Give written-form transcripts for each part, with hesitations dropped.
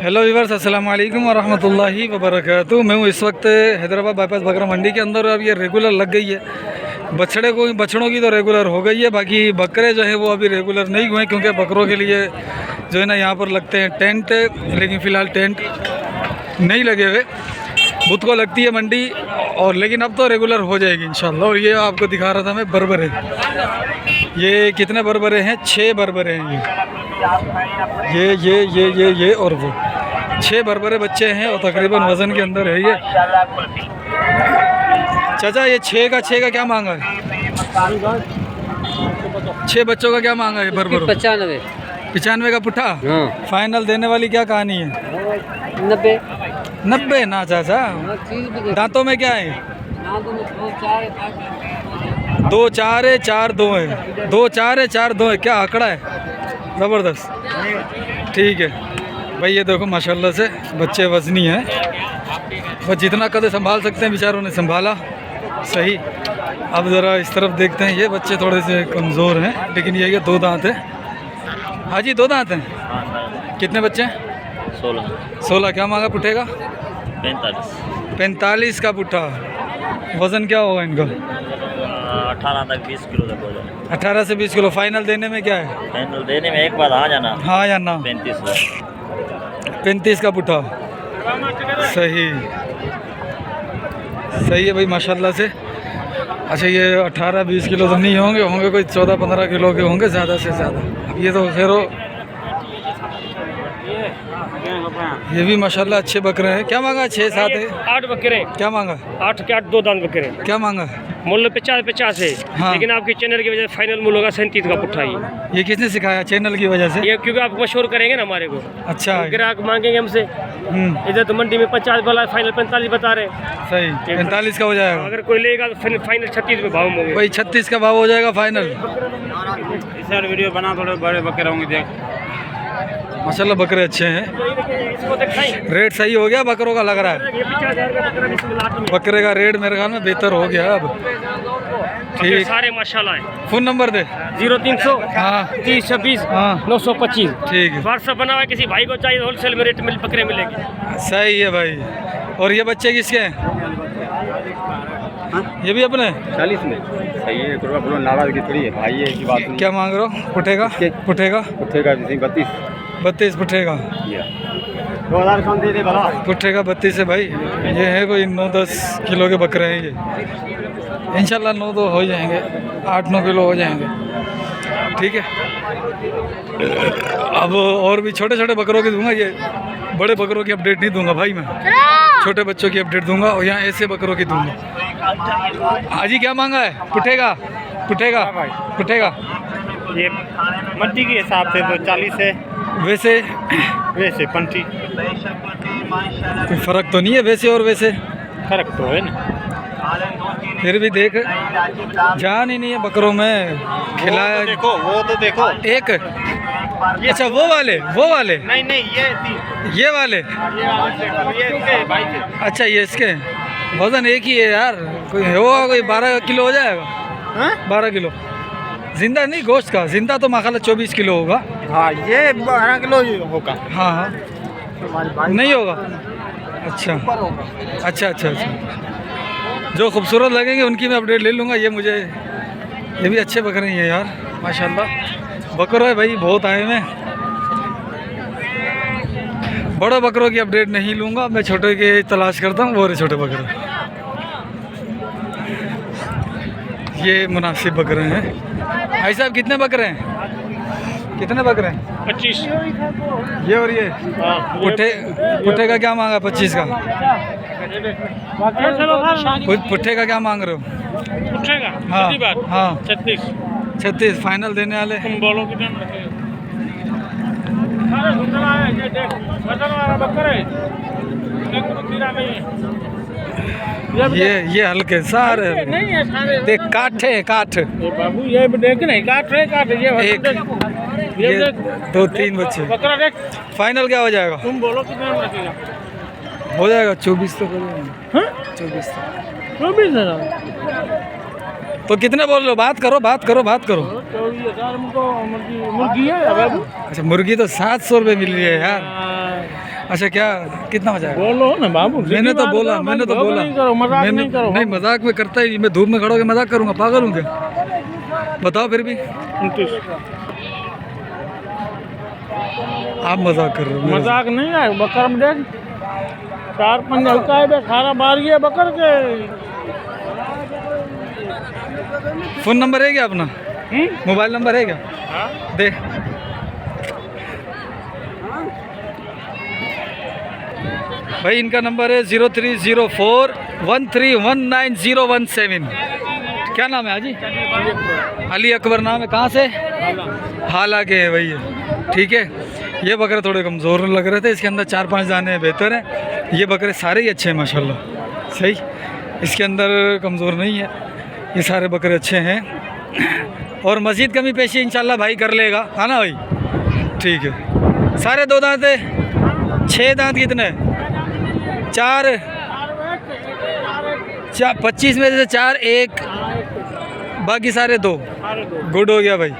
Hello viewers, अस्सलाम वालेकुम वरहमतुल्लाहि वबरकातुहू। मैं हूँ इस वक्त हैदराबाद बाईपास बकरा मंडी के अंदर। अब ये रेगुलर लग गई है। बछड़ों की तो रेगुलर हो गई है, बाकी बकरे जो हैं वो अभी रेगुलर नहीं हुए, क्योंकि बकरों के लिए जो है ना यहाँ पर लगते हैं टेंट, लेकिन फ़िलहाल टेंट नहीं लगे हुए। बुध को लगती है मंडी, और लेकिन अब तो रेगुलर हो जाएगी इंशाल्लाह। और ये आपको दिखा रहा था मैं बरबरे। ये कितने बरबरे हैं? 6 बरबरे हैं ये और वो 6 बरबरे बच्चे हैं, और तकरीबन वज़न के अंदर है ये। चाचा, ये 6 का क्या मांगा है? 6 बच्चों का क्या मांगा है बरबरों? 95 का पुट्ठा। फाइनल देने वाली क्या कहानी है? 90 ना चाचा। दांतों में क्या है? 2 4 है, 4 2 है। 2 4 है, 4 2 है। क्या आंकड़ा है? ज़बरदस्त। ठीक है भाई, ये देखो माशाल्लाह से बच्चे वज़नी हैं। बस जितना कदे संभाल सकते हैं बेचारों ने संभाला सही। अब ज़रा इस तरफ देखते हैं। ये बच्चे थोड़े से कमज़ोर हैं, लेकिन ये 2 दांत हैं। हाँ जी, 2 दांत हैं। कितने बच्चे हैं? 16। क्या मांगा पुट्ठे का? 45 का पुट्ठा। वज़न क्या होगा इनका? 18 तक 20 किलो तक हो जाए। 18 से 20 किलो। फाइनल देने में क्या है? फाइनल देने में एक बार आ जाना। हाँ या ना? 35 का पुट्ठा। सही है भाई माशाल्लाह से। अच्छा, ये 18-20 किलो तो नहीं होंगे कोई 14-15 किलो के होंगे ज़्यादा से ज़्यादा। अब ये तो खैर ये भी माशाल्लाह अच्छे बकरे हैं। क्या मांगा? 6-7 है। 8 बकरे। क्या मांगा? 8 के 8 2 दांत बकरे। क्या मांगा? मूल्य 50 है। हाँ। लेकिन आपके चैनल की वजह से फाइनल मूल्य होगा 37 का पुट्ठा। ये किसने सिखाया? चैनल की वजह से? ये क्योंकि आप मशहूर करेंगे ना हमारे को। अच्छा। ग्राहक मांगेंगे हमसे। इधर तो मंडी में 50 बोला, फाइनल 45 बता रहे। सही। 45 का हो जाएगा। अगर कोई लेगा तो फाइनल 36 में भाव होंगे भाई। 36 का भाव हो जाएगा फाइनल। इस वीडियो बना, थोड़े बड़े बकरे होंगे। देख माशाल्लाह बकरे अच्छे हैं। रेट सही हो गया बकरों का लग रहा है। बकरे का रेट मेरे ख्याल में बेहतर हो गया अब। ठीक। सारे माशाल्लाह है। फ़ोन नंबर दे। 0300 हाँ 30 26 हाँ 925। ठीक है। व्हाट्सअप बना हुआ है, किसी भाई को चाहिए होलसेल में रेट में बकरे मिलेगी। सही है भाई। और ये बच्चे किसके हैं? ये भी अपने 40 में सही है। नाराज की थोड़ी है भाई, है की बात। क्या मांग रहे हो? पुट्ठे का 32 पुट्ठे का। 2000 कम दे दे भला। पुट्ठे का 32 है भाई। ये है कोई 9-10 किलो के बकरे हैं ये। इंशाल्लाह 9 तो हो जाएंगे, 8-9 किलो हो जाएंगे। ठीक है। अब और भी छोटे छोटे बकरों की दूंगा, ये बड़े बकरों की अपडेट नहीं दूंगा भाई मैं। छोटे बच्चों की अपडेट दूंगा, और यहाँ ऐसे बकरों की दूंगा। हाजी क्या मांगा है? पुट्ठे का ये मट्टी के हिसाब से तो 40 है। वैसे 50 कोई फ़र्क तो नहीं है वैसे और वैसे? फर्क तो है ना। फिर भी देख, जान ही नहीं है बकरों में। खिलाया वो तो देखो एक। अच्छा, वो वाले नहीं ये वाले। ये भाई थे। अच्छा, ये इसके वज़न एक ही है यार। कोई होगा, कोई 12 किलो हो जाएगा। 12 किलो जिंदा नहीं, गोश्त का। जिंदा तो माशाल्लाह 24 किलो होगा। हाँ, ये 12 किलो होगा। हाँ नहीं होगा। अच्छा। जो खूबसूरत लगेंगे उनकी मैं अपडेट ले लूँगा। ये भी अच्छे बकरे हैं यार माशाल्लाह। बकरे भाई बहुत आए हैं। बड़े बकरों की अपडेट नहीं लूँगा मैं, छोटे के तलाश करता हूँ। वो छोटे बकरे, ये मुनासिब बकरे हैं। भाई साहब कितने बकरे हैं? 25। ये और ये पुट्ठे का क्या मांगा? 25 का। पुट्ठे का क्या मांग रहे हो? पुट्ठे का हाँ 36 फाइनल देने वाले। तुम बोलो कितने में ये हल्के सारे नहीं है सारे। देख, काठ बाबू ये देख नहीं, काट ये 2-3 बच्चे। बकरा देख। फाइनल क्या हो जाएगा? तुम बोलो कितने में रखेगा? हो जाएगा 24 तो हो जाएगा। 24,000। तो कितने बोल रहे हो? बात करो। 24,000 मुर्गी है बाबू। अच्छा, मुर्गी तो 700 रुपये मिल रही है यार। अच्छा क्या कितना बचाएगा? बोलो ना बाबू, मैंने तो बोला मैंने नहीं मजाक में करता ही नहीं, मैं धूप में खड़ा होकर मजाक करूंगा, पागल हूँ क्या? बताओ फिर भी 29 आप मजाक कर रहे हो। मजाक नहीं है, बकर में देख 4-5 हल्का है, खाना मार गया बकर के। फ़ोन नंबर है क्या अपना? मोबाइल नंबर है क्या? दे। भाई इनका नंबर है 0304131917। क्या नाम है हाजी? अली अकबर नाम है। कहाँ से? हाला के है भैया। ठीक है, ये बकरे थोड़े कमज़ोर लग रहे थे, इसके अंदर 4-5 दाने बेहतर हैं। ये बकरे सारे ही अच्छे हैं माशाल्लाह, सही, इसके अंदर कमज़ोर नहीं है, ये सारे बकरे अच्छे हैं। और मज़ीद कमी पेशी इंशाल्लाह भाई कर लेगा, है ना भाई? ठीक है। सारे 2 दांत है, 6 दांत कितने? 4 25 में से 4 1, बाकी सारे 2। गुड हो गया भाई।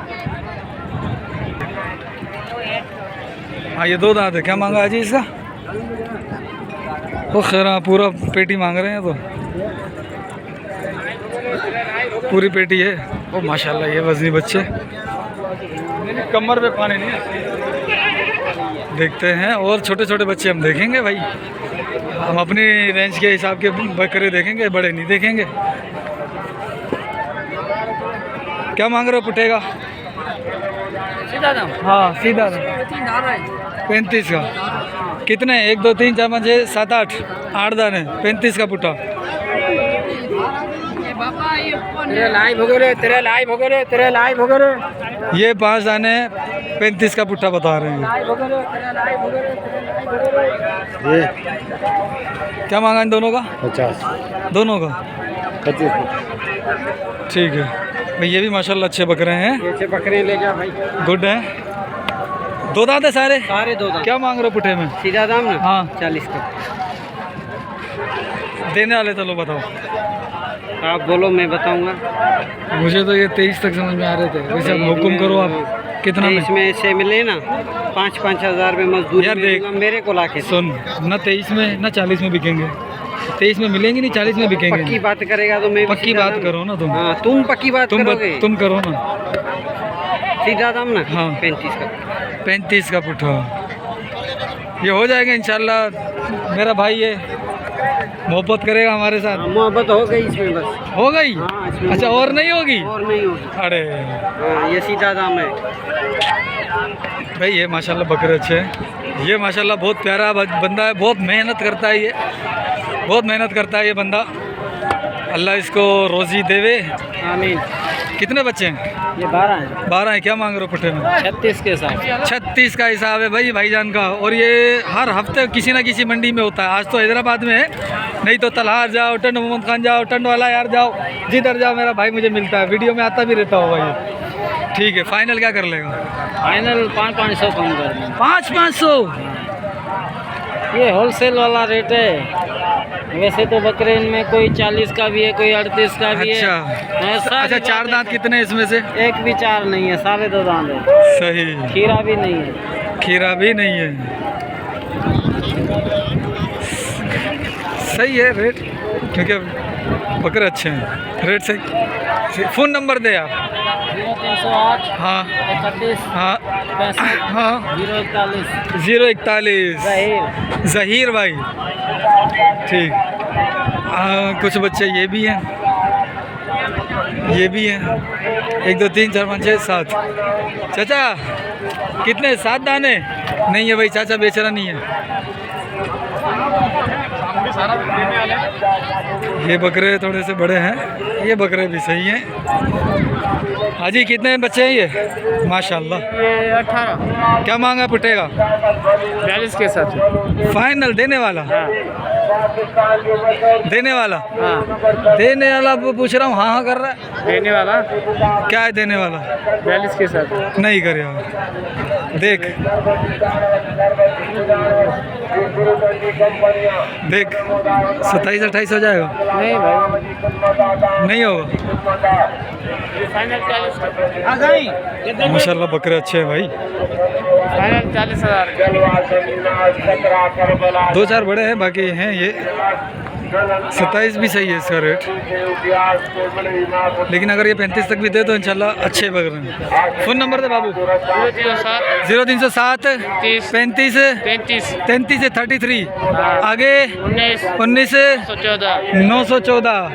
हाँ ये 2 दांत है। क्या मांगा है जी इसका? वो खैर हाँ, पूरा पेटी मांग रहे हैं तो पूरी पेटी है। ओ माशाल्लाह ये वज़नी बच्चे, कमर पे पानी नहीं है। देखते हैं और छोटे छोटे बच्चे हम देखेंगे भाई, हम अपनी रेंज के हिसाब के बकरे देखेंगे, बड़े नहीं देखेंगे। क्या मांग रहे हो पुटेगा? सीधा दाम। हाँ सीधा दाम 35 का। कितने? 1 2 3 4 5 6 7 8 8 दाने, 35 का पुट्टा। तेरे लाइव हो गए। ये 5 दाने 35 का पुट्टा बता रहे हैं। ये क्या मांगा इन दोनों का? 50 दोनों का 25। ठीक है भाई, ये भी माशाल्लाह अच्छे बकरे हैं, ये बकरे ले जा भाई। गुड हैं। 2 दांत है सारे? सारे 2 दाम। क्या मांग रहे हो पुट्टे में? सीधा दाम ना? हाँ 40 का। देने वाले चलो बताओ। आप बोलो, मैं बताऊंगा। मुझे तो ये 23 तक समझ में आ रहे थे, वैसे अब हुक्म करो आप। कितना में? इसमें से मिले ना 5-5 हज़ार में मजदूरी यार देख, मेरे को लाके सुन, ना 23 में ना 40 में बिकेंगे। 23 में मिलेंगे नहीं, 40 में बिकेंगे। पक्की बात करेगा तो मैं भी पक्की सीधा बात दाम। करो ना तुम। हाँ तुम पक्की बात करोगे। तुम करो ना। सीधा दाम ना? हाँ 35 का। 35 का पुट्ठा, ये हो जाएगा इंशाल्लाह। मेरा भाई है, मोहब्बत करेगा हमारे साथ। हाँ, मोहब्बत हो गई इसमें बस। हो गई? हाँ, इसमें अच्छा और नहीं होगी? और नहीं होगी। अरे हाँ ये सीधा दाम है। भाई ये माशाल्लाह बकरे अच्छे हैं, ये माशाल्लाह बहुत प्यारा बंदा है, बहुत मेहनत करता है, ये बहुत मेहनत करता है ये बंदा। अल्लाह इसको रोज़ी देवे, आमीन। कितने बच्चे हैं? ये 12 है। 12 है। क्या मांग रहे हो पुट्ठे में? 36 के साथ। 36 का हिसाब है भाईजान का। और ये हर हफ्ते किसी ना किसी मंडी में होता है। आज तो हैदराबाद में है, नहीं तो तलहार जाओ, टंड मोहम्मद खान जाओ, टंड वाला यार जाओ, जिधर जाओ मेरा भाई मुझे मिलता है, वीडियो में आता भी रहता होगा ये। ठीक है, फाइनल क्या कर लेगा? फाइनल 500-500 कम कर देंगे। 500-500? ये होलसेल वाला रेट है। वैसे तो बकरे इनमें कोई 40 का भी है, कोई 38 का भी है। अच्छा अच्छा, 4 दांत कितने हैं इसमें से? एक भी 4 नहीं है, सारे 2 दांत है। सही, खीरा भी नहीं है। खीरा भी नहीं है। सही है रेट, क्योंकि बकरे अच्छे हैं, रेट सही। फ़ोन नंबर दे आप। 0308 हाँ 31 हाँ 65 हाँ 041 041 ज़हीर भाई। ठीक। कुछ बच्चे ये भी हैं, ये भी हैं। 1 2 3 4 5 6 7। चाचा कितने? 7 दाने? नहीं है भाई, चाचा बेचारा नहीं है। ये बकरे थोड़े से बड़े हैं, ये बकरे भी सही हैं। हाजी कितने बच्चे हैं ये? माशाल्लाह। ये 18 क्या मांगा पुटेगा? 42 के साथ। फाइनल देने वाला? देने वाला? हाँ देने वाला पूछ रहा हूँ। हाँ हाँ कर रहा है। देने वाला क्या है देने वाला? 42 के साथ। नहीं कर यार, देख देख 27-28 हो जाएगा? नहीं भाई, नहीं होगा। फाइनल 40। माशाल्लाह बकरे अच्छे हैं भाई। फाइनल 40,000। 2-4 बड़े हैं, बाकी हैं ये 27 भी सही है इसका रेट, लेकिन अगर ये 35 तक भी दे तो इंशाल्लाह अच्छे बग रहे हैं। फ़ोन नंबर दे बाबू। 0307 35 33 से 33 आगे 19 914।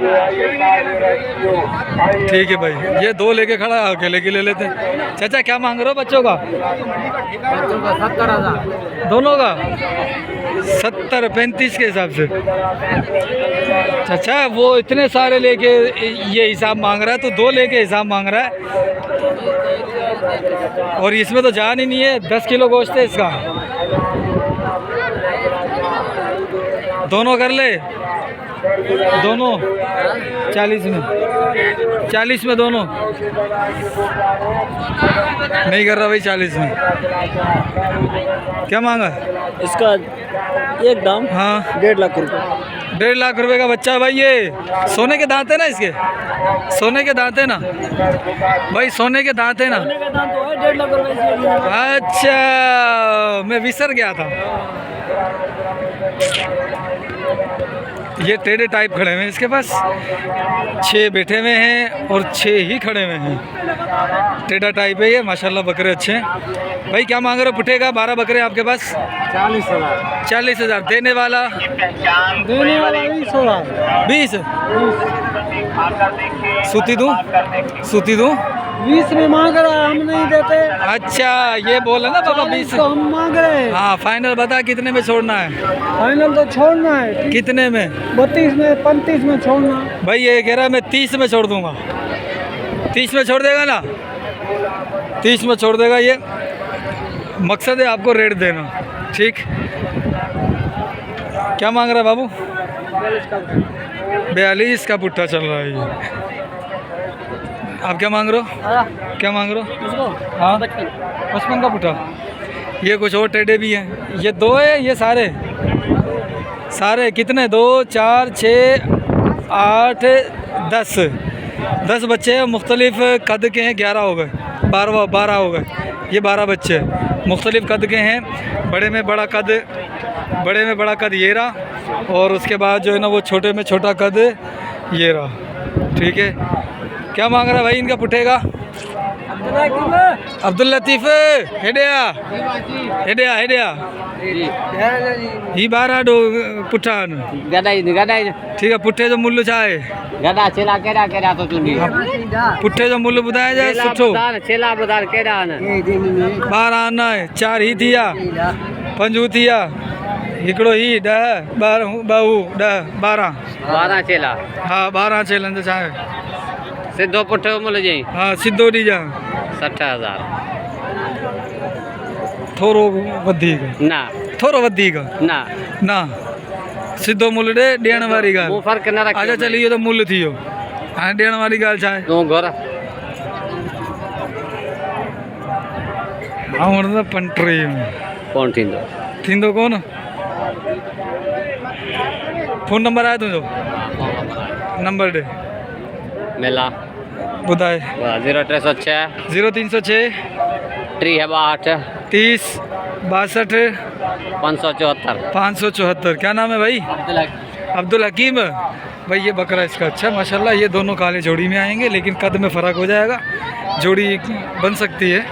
ठीक है भाई, ये 2 लेके खड़ा है, अकेले के ले लेते हैं। चाचा क्या मांग रहे हो बच्चों का? 70,000 दोनों का 70 35 के हिसाब से। अच्छा वो इतने सारे लेके ये हिसाब मांग रहा है, तो 2 लेके हिसाब मांग रहा है, और इसमें तो जान ही नहीं है। 10 किलो गोश्त है इसका। दोनों कर ले, दोनों 40 में दोनों नहीं कर रहा भाई। 40 में क्या मांगा इसका? एकदम हाँ 1.5 लाख रुपए। 1.5 लाख रुपए का बच्चा है भाई। ये सोने के दांत है ना इसके? सोने के दांत है ना भाई? सोने के दांत है ना? 1.5 लाख रुपए। अच्छा मैं विसर गया था। ये टेढ़े टाइप खड़े हुए हैं इसके पास। 6 बैठे हुए हैं और 6 ही खड़े हुए हैं। टेढ़ा टाइप है ये, माशाल्लाह बकरे अच्छे हैं। भाई क्या मांग रहे हो? पुटेगा 12 बकरे हैं आपके पास। 40,000। 40,000 देने वाला 20। सूती दूँ 20 में मांग रहा है, हम नहीं देते। अच्छा ये बोला ना बाबा 20 तो हम मांग रहे हैं। हाँ फाइनल बता कितने में छोड़ना है? फाइनल तो छोड़ना है। कितने में? 32 में 35 में छोड़ना। भाई ये कह रहा है मैं 30 में छोड़ दूंगा। 30 में छोड़ देगा ना? 30 में छोड़ देगा। ये मकसद है आपको रेट देना, ठीक। क्या मांग रहा है बाबू? 42 का पुट्ठा चल रहा है ये। आप क्या मांग रहे हो? क्या मांग रहे हो? हाँ 55 का पुट्ठा। ये कुछ और टेढ़े भी हैं। ये 2 है, ये सारे कितने? 2 4 6 8 10 बच्चे हैं। मुख्तलिफ कद के हैं। 11 हो गए, 12 हो गए। ये 12 बच्चे मुख्तलिफ कद के हैं। बड़े में बड़ा कद ये रहा, और उसके बाद जो है ना वो छोटे में छोटा कद ये रहा, ठीक है। क्या मांग रहा है भाई इनका पुट्ठे का? अब्दुल लतीफ़ हेडिया ही 12 डो पुट्ठा गडाई ठीक है। पुट्ठे जो मूल्य चाहे गडा चेला केड़ा तो चुनी पुट्ठे जो मूल्य ॿुधाए जाए सुठो। चेला बुधार केड़ा न 12 आना है, 4 ही थिया, 5 थिया, हिकिड़ो ही 10 12 चेला। हाँ 12 चेलनि जो चाहे सिद्धो पुठो मुल जी। हाँ सिद्धो ॾिजां 60,000 थोरो वधीक ना ना सिद्धो मुल्ह ॾे ॾियण वारी वो ॻाल्हि। फर्क न रख। अच्छा चल इहो त मुल्ह थी वियो, हाणे ॾियण वारी ॻाल्हि छा आहे? तूं घर हाणे त 35 में कोन थींदो कोन। फ़ोन नंबर आहे तुंहिंजो? नंबर ॾे मेला ॿुधाए। 0306 0306 362 30 62 574। 574। क्या नाम है भाई? अब्दुल हकीम। भाई ये बकरा इसका अच्छा माशाल्लाह। ये दोनों काले जोड़ी में आएंगे, लेकिन कद में फ़र्क हो जाएगा। जोड़ी बन सकती है।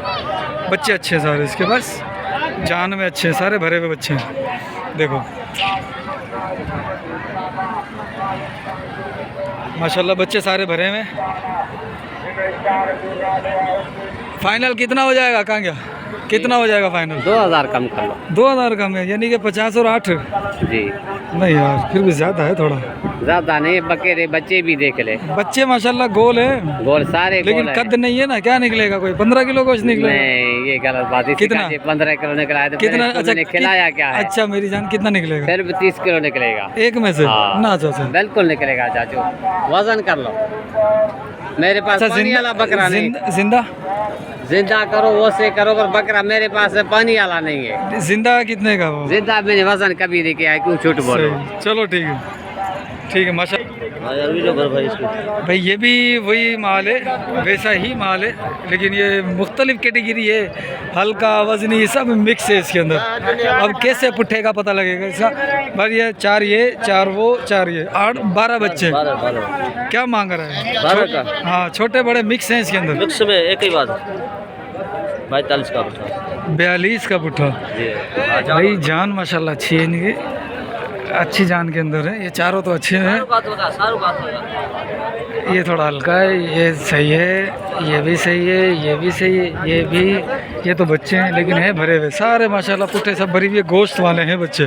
बच्चे अच्छे हैं सारे इसके पास, जान में अच्छे हैं, सारे भरे हुए बच्चे हैं। देखो माशाल्लाह बच्चे सारे भरे हुए। फाइनल कितना हो जाएगा? कहाँ गया? कितना हो जाएगा फाइनल? 2000 कम कर लो। 2000 कम है, यानी कि 50 और 8। जी नहीं यार फिर भी ज़्यादा है थोड़ा। ज्यादा नहीं, बकेरे बच्चे भी देख ले। बच्चे माशाल्लाह गोल है, गोल सारे लेकिन गोल कद नहीं है ना। क्या निकलेगा? कोई 15 किलो कुछ निकलेगा? नहीं, ये गलत बात है। कितना? 15 किलो निकला है तो कितना? अच्छा खिलाया क्या है? अच्छा मेरी जान कितना निकलेगा? फिर 30 किलो निकलेगा एक में से? हाँ। ना चाचा बिल्कुल निकलेगा चाचू, वजन कर लो। मेरे पास अच्छा पानी वाला बकरा नहीं। जिंदा जिंदा करो वो से करो, पर बकरा मेरे पास पानी वाला नहीं है। जिंदा कितने का वो? जिंदा मैंने वजन कभी नहीं किया है, क्यों झूठ बोलो। सही। चलो ठीक है माशा यार वीडियो कर भाई इसको। भाई ये भी वही माल है, वैसा ही माल है, लेकिन ये मुख्तलिफ कैटेगरी है, हल्का वजनी सब मिक्स है इसके अंदर। अब कैसे पुट्ठे का पता लगेगा इसका। पर ये 4 वो 4 ये 8 12 बच्चे। 12 क्या मांग रहा है? 12 का। हाँ छोटे बड़े मिक्स हैं इसके अंदर। मिक्स में एक ही बात 42 का पुट्ठा। 42 का पुट्ठा। भाई जान माशाल्लाह अच्छी है इनकी, अच्छी जान के अंदर है। ये चारों तो अच्छे हैं, ये थोड़ा हल्का है, ये सही है, ये भी सही है, ये भी सही है, ये तो बच्चे हैं लेकिन है भरे हुए सारे माशाल्लाह, पुट्ठे सब भरी हुई गोश्त वाले हैं बच्चे।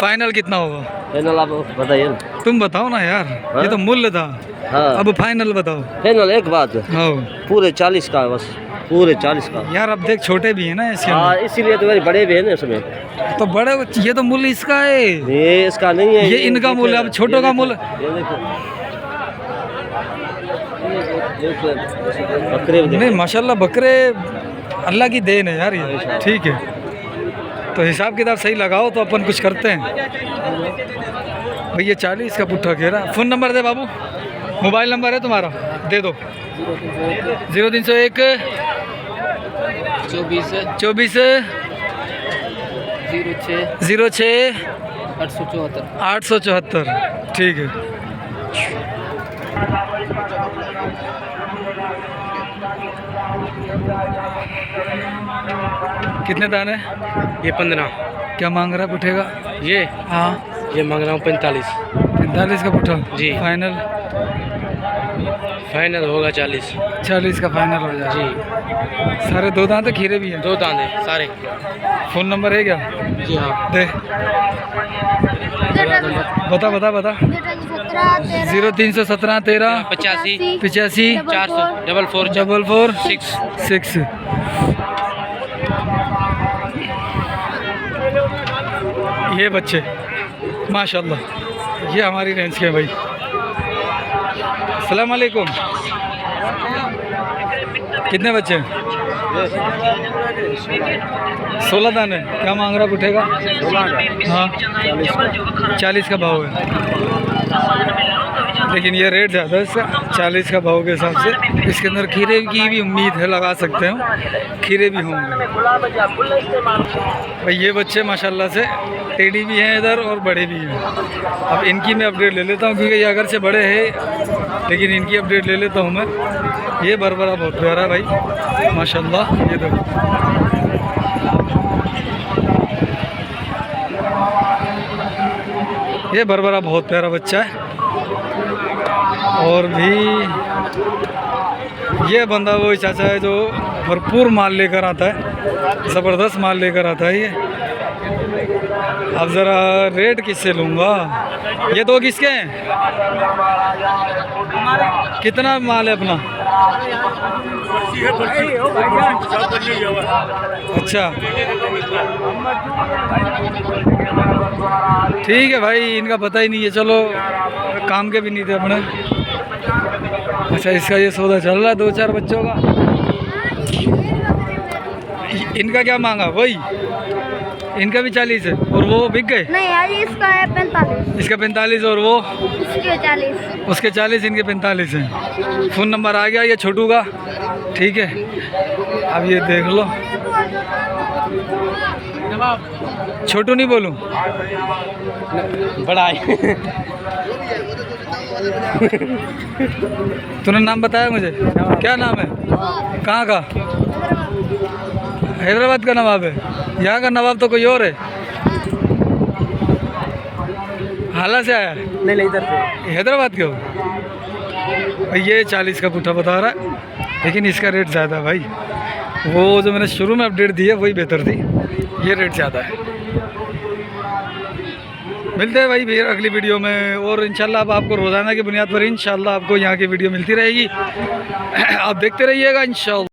फाइनल कितना होगा? फाइनल आप बताइए। तुम बताओ ना यार, ये तो मूल्य था। हाँ। अब फाइनल बताओ। फाइनल एक बात हाँ पूरे 40 का, बस पूरे 40 का। यार अब देख छोटे भी है ना इसके हाँ अंदर। इसीलिए तो मेरे बड़े भी है ना इसमें। तो बड़े ये तो मूल्य इसका है, ये इसका नहीं है, ये इनका मूल्य। अब छोटों का मूल्य ये देखो बकरे भी नहीं, माशाल्लाह बकरे अल्लाह की देन है यार ये, ठीक है। तो हिसाब किताब सही लगाओ तो अपन कुछ करते हैं। भैया 40 का पुट्ठा कह रहा। फ़ोन नंबर दे बाबू, मोबाइल नंबर है तुम्हारा, दे दो। 0301 24 06 874। ठीक है। कितने दाने? ये 15। क्या मांग रहा है पुट्ठे का? ये हाँ ये मांग रहा हूँ 45। 45 का पुट्ठा जी। फाइनल? फाइनल होगा 40। 40 का फाइनल हो जाए जी। सारे 2 दांत खीरे भी हैं? 2 दाने सारे। फ़ोन नंबर है क्या? जी हाँ। दे बता 0317 13 85 85 400 44 6। ये बच्चे माशाल्लाह ये हमारी रेंज के हैं भाई। अस्सलाम वालेकुम। कितने बच्चे हैं? 16 दाने। क्या मांग रहा पुट्ठेगा? हाँ 40 का भाव है, लेकिन ये रेट ज़्यादा है इसका। 40 का भाव के हिसाब से इसके अंदर खीरे की भी उम्मीद है, लगा सकते हो खीरे भी होंगे। भाई ये बच्चे माशाल्लाह से टेढ़ी भी हैं इधर और बड़े भी हैं। अब इनकी मैं अपडेट ले लेता हूँ क्योंकि ये अगर से बड़े हैं, लेकिन इनकी अपडेट ले लेता हूँ मैं। ये बरबरा बहुत प्यारा है भाई माशाल्लाह। ये देखो ये बरबरा बहुत प्यारा बच्चा है। और भी ये बंदा वो चाचा है जो भरपूर माल लेकर आता है, ज़बरदस्त माल लेकर आता है ये। अब ज़रा रेट किससे लूँगा? ये 2 किसके हैं? कितना माल है अपना? अच्छा ठीक है भाई, इनका पता ही नहीं है। चलो काम के भी नहीं थे अपने। अच्छा इसका ये सौदा चल रहा है 2-4 बच्चों का। इनका क्या मांगा? वही इनका भी 40 है और वो बिक गए? नहीं यार इसका है 45। इसका 45 और वो उसके 40। उसके 40, इनके 45 हैं। फ़ोन नंबर आ गया ये छोटू का, ठीक है। अब ये देख लो, छोटू नहीं बोलूं, बड़ा है। तूने नाम बताया मुझे, क्या नाम है? कहाँ का? हैदराबाद का नवाब है? यहाँ का नवाब तो कोई और है। हाला से आया है? नहीं इधर से। हैदराबाद के हो? ये 40 का पुट्ठा बता रहा है, लेकिन इसका रेट ज़्यादा है भाई। वो जो मैंने शुरू में अपडेट दी है वही बेहतर थी, ये रेट ज़्यादा है। मिलते हैं भाई फिर अगली वीडियो में, और इंशाल्लाह अब आपको रोज़ाना की बुनियाद पर इंशाल्लाह आपको यहाँ की वीडियो मिलती रहेगी। आप देखते रहिएगा इंशाल्लाह।